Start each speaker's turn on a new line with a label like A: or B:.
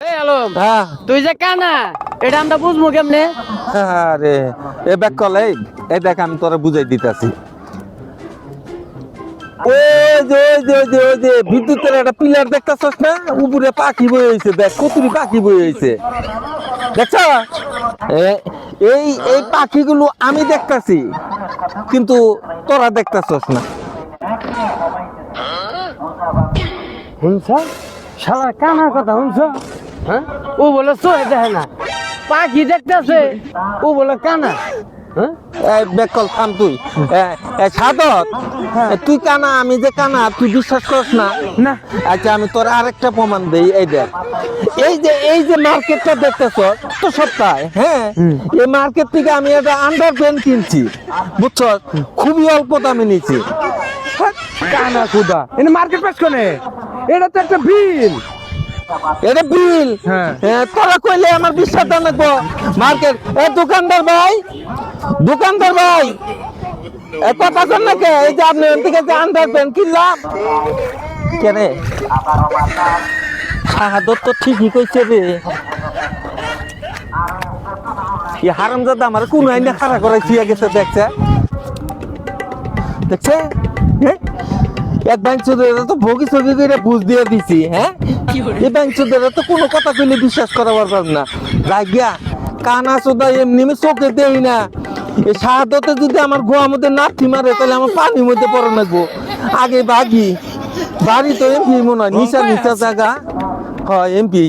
A: হ্যাঁ
B: তুই যে কানা এটা আমরা বুঝবো কেমনে?
A: আরে এ ব্যাক কলে এই দেখ আমি তোরা বুঝাই দিতেছি। ওই যে বিদ্যুতের একটা পিলার দেখতেছস না, উপরে পাখি বই হয়েছে, দেখ কতটি পাখি বই হয়েছে, দেখছ? এই এই পাখিগুলো আমি দেখতাছি, কিন্তু তোরা দেখতেছস না।
B: শুনছ শালা কানার কথা শুনছ? হ্যাঁ, ও বলে চোখে দেখে না, পাখি দেখতেছে, ও বলে কানা। হ্যাঁ,
A: বেকল থাম তুই। সাদত, তুই কানা আমি যে কানা তুই বিশ্বাস করস না?
B: না
A: আচ্ছা আমি তোর আরেকটা প্রমাণ দেই, এই দেখ, এই যে মার্কেটটা দেখতেছ তো সপ্তাহে, হ্যাঁ এই মার্কেট থেকে আমি একটা আন্ডার প্যান্ট কিনছি, বুঝছ, খুবই অল্প দামে নিয়েছি।
B: কানা খুদা এনে মার্কেট প্লেস কোনে? এটা তো একটা বিল।
A: এটা বিল?
B: হ্যাঁ।
A: তোরা কইলে আমার বিশ্বাস লাগবো। মার্কেট দোকানদার ভাই, দোকানদার ভাই কথা কর না কে? এই যে আপনি ওর থেকে যে আন্ডার প্যান্ট কিনলাম কেন, শাহাদত তো ঠিকই কইছে রে। এই হারামজাদা আমার কোন আইনে খাড়া করাই থিয়া গেছে, দেখছে দেখছে? এক ব্যাংক চোদের তো ভোগি চোখে করে বুঝ দিয়ে দিছি। হ্যাঁ, এই ব্যাংক চোদের তো কোনো কথা কইলে বিশ্বাস করা পারলাম না। রাগিয়া কানা চোদা এমনি আমি চোখে দেই না। এই শাহাদতে যদি আমার গোয়া মধ্যে নাথি মারে তাহলে আমার পানির মধ্যে পড়ে লাগবো। আগে বাগি বাড়ি তো এমপি মনে হয়, নিচা নিচা জায়গা হয় এমপি।